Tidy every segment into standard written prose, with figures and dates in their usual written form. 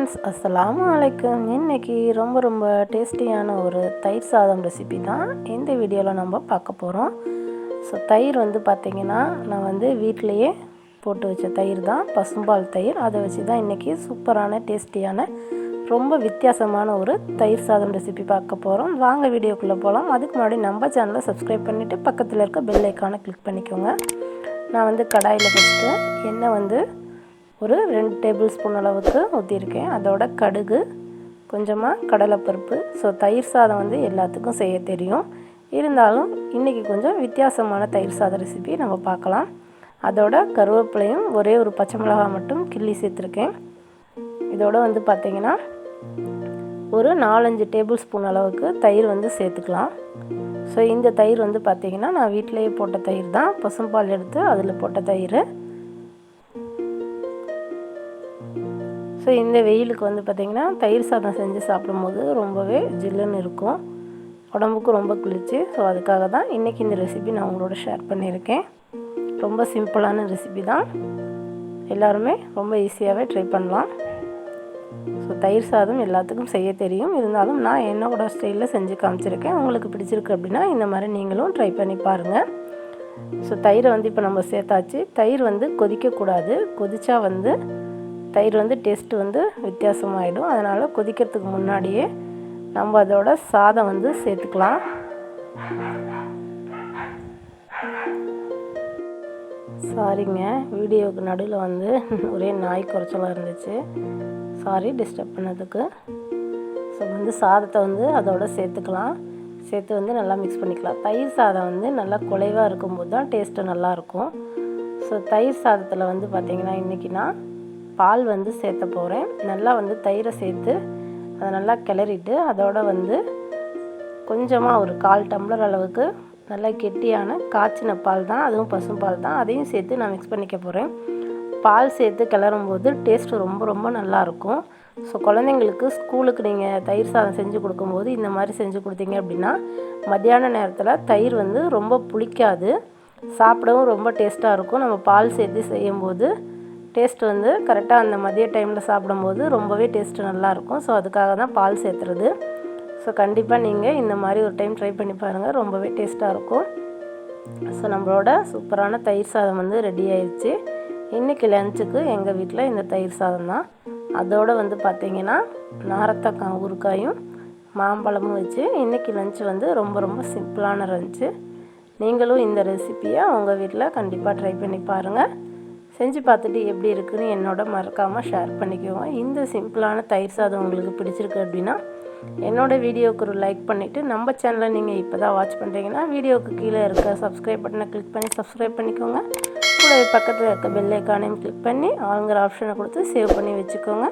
Friends, அஸ்ஸலாமு அலைக்கும். இன்றைக்கி ரொம்ப டேஸ்டியான ஒரு தயிர் சாதம் ரெசிபி தான் இந்த வீடியோவில் நம்ம பார்க்க போகிறோம். ஸோ தயிர் வந்து பார்த்திங்கன்னா, நான் வந்து வீட்டிலையே போட்டு வச்ச தயிர் தான், பசும்பால் தயிர். அதை வச்சு தான் இன்றைக்கி சூப்பரான டேஸ்டியான ரொம்ப வித்தியாசமான ஒரு தயிர் சாதம் ரெசிபி பார்க்க போகிறோம். வாங்க வீடியோக்குள்ளே போகலாம். அதுக்கு முன்னாடி நம்ம சேனலை சப்ஸ்கிரைப் பண்ணிவிட்டு பக்கத்தில் இருக்க பெல் ஐக்கானை கிளிக் பண்ணிக்கோங்க. நான் வந்து கடாயில் ஃபஸ்ட்டு எண்ணெய் வந்து ஒரு 2 டேபிள் ஸ்பூன் அளவுக்கு ஊற்றிருக்கேன். அதோட கடுகு, கொஞ்சமாக கடலைப்பருப்பு. ஸோ தயிர் சாதம் வந்து எல்லாத்துக்கும் செய்ய தெரியும், இருந்தாலும் இன்றைக்கி கொஞ்சம் வித்தியாசமான தயிர் சாதம் ரெசிபி நம்ம பார்க்கலாம். அதோட கருவேப்பிலையும் ஒரே ஒரு பச்சை மிளகாய் மட்டும் கிள்ளி சேர்த்துருக்கேன். இதோட வந்து பார்த்திங்கன்னா ஒரு 4-5 டேபிள் ஸ்பூன் அளவுக்கு தயிர் வந்து சேர்த்துக்கலாம். ஸோ இந்த தயிர் வந்து பார்த்திங்கன்னா நான் வீட்டிலையே போட்ட தயிர் தான், பசும்பால் எடுத்து அதில் போட்ட தயிர். ஸோ இந்த வெயிலுக்கு வந்து பார்த்திங்கன்னா தயிர் சாதம் செஞ்சு சாப்பிடும்போது ரொம்பவே ஜில்லுன்னு இருக்கும், உடம்புக்கு ரொம்ப குளிர்ச்சி. ஸோ அதுக்காக தான் இன்றைக்கி இந்த ரெசிபி நான் உங்களோட ஷேர் பண்ணியிருக்கேன். ரொம்ப சிம்பிளான ரெசிபி தான், எல்லாருமே ரொம்ப ஈஸியாகவே ட்ரை பண்ணலாம். ஸோ தயிர் சாதம் எல்லாத்துக்கும் செய்ய தெரியும், இருந்தாலும் நான் என்னோட ஸ்டைலில் செஞ்சு காமிச்சிருக்கேன். உங்களுக்கு பிடிச்சிருக்கு அப்படின்னா இந்த மாதிரி நீங்களும் ட்ரை பண்ணி பாருங்கள். ஸோ தயிரை வந்து இப்போ நம்ம சேர்த்தாச்சு. தயிர் வந்து கொதிக்கக்கூடாது, கொதிச்சா வந்து தயிர் வந்து டேஸ்ட்டு வந்து வித்தியாசமாகிடும். அதனால் கொதிக்கிறதுக்கு முன்னாடியே நம்ம அதோட சாதம் வந்து சேர்த்துக்கலாம். சாரிங்க, வீடியோவுக்கு நடுவில் வந்து ஒரே நாய் குறைச்சலாக இருந்துச்சு, சாரி டிஸ்டர்ப் பண்ணதுக்கு. ஸோ வந்து சாதத்தை வந்து அதோட சேர்த்துக்கலாம். சேர்த்து வந்து நல்லா மிக்ஸ் பண்ணிக்கலாம். தயிர் சாதம் வந்து நல்லா குலைவாக இருக்கும்போது தான் டேஸ்ட்டு நல்லாயிருக்கும். ஸோ தயிர் சாதத்தில் வந்து பார்த்திங்கன்னா இன்றைக்கி நான் பால் வந்து சேர்த்த போகிறேன். நல்லா வந்து தயிரை சேர்த்து அதை நல்லா கிளறிட்டு அதோட வந்து கொஞ்சமாக ஒரு 1/4 டம்ளர் அளவுக்கு நல்லா கெட்டியான காய்ச்சின பால் தான், அதுவும் பசும்பால் தான், அதையும் சேர்த்து நான் மிக்ஸ் பண்ணிக்க போகிறேன். பால் சேர்த்து கிளறும்போது டேஸ்ட்டு ரொம்ப நல்லாயிருக்கும். ஸோ குழந்தைங்களுக்கு ஸ்கூலுக்கு நீங்கள் தயிர் சாதம் செஞ்சு கொடுக்கும்போது இந்த மாதிரி செஞ்சு கொடுத்தீங்க அப்படின்னா மத்தியான நேரத்தில் தயிர் வந்து ரொம்ப புளிக்காது, சாப்பிடவும் ரொம்ப டேஸ்ட்டாக இருக்கும். நம்ம பால் சேர்த்து செய்யும்போது டேஸ்ட் வந்து கரெக்டாக அந்த மதிய டைமில் சாப்பிடும்போது ரொம்பவே டேஸ்ட்டு நல்லாயிருக்கும். ஸோ அதுக்காக தான் பால் சேர்த்துறது. ஸோ கண்டிப்பாக நீங்கள் இந்த மாதிரி ஒரு டைம் ட்ரை பண்ணி பாருங்கள், ரொம்பவே டேஸ்ட்டாக இருக்கும். ஸோ நம்மளோட சூப்பரான தயிர் சாதம் வந்து ரெடி ஆயிடுச்சு. இன்றைக்கி லஞ்சுக்கு எங்கள் வீட்டில் இந்த தயிர் சாதம் தான். அதோடு வந்து பார்த்திங்கன்னா நாரத்தக்காய் ஊறுகாயும் மாம்பழமும் வச்சு இன்றைக்கி லஞ்சு வந்து ரொம்ப சிம்பிளான லஞ்சு. நீங்களும் இந்த ரெசிப்பியை உங்கள் வீட்டில் கண்டிப்பாக ட்ரை பண்ணி பாருங்கள். செஞ்சு பார்த்துட்டு எப்படி இருக்குன்னு என்னோட மறக்காமல் ஷேர் பண்ணிக்குவோங்க. இந்த சிம்பிளான தயிர் சாதம் உங்களுக்கு பிடிச்சிருக்கு அப்படின்னா என்னோடய வீடியோவுக்கு ஒரு லைக் பண்ணிவிட்டு, நம்ம சேனலை நீங்கள் இப்போ தான் வாட்ச் பண்ணுறீங்கன்னா வீடியோவுக்கு கீழே இருக்க சப்ஸ்கிரைப் பட்டனை கிளிக் பண்ணி சப்ஸ்கிரைப் பண்ணிக்கோங்க. கூட பக்கத்தில் இருக்க பெல் ஐக்கானையும் கிளிக் பண்ணி ஆளுங்கிற ஆப்ஷனை கொடுத்து சேவ் பண்ணி வச்சுக்கோங்க.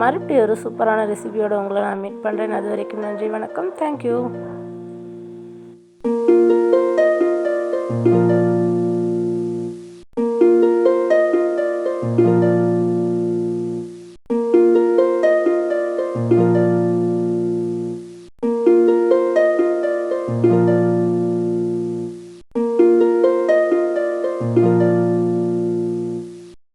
மறுபடியும் ஒரு சூப்பரான ரெசிபியோடு உங்களை நான் மீட் பண்ணுறேன். அது வரைக்கும் நன்றி, வணக்கம், தேங்க்யூ.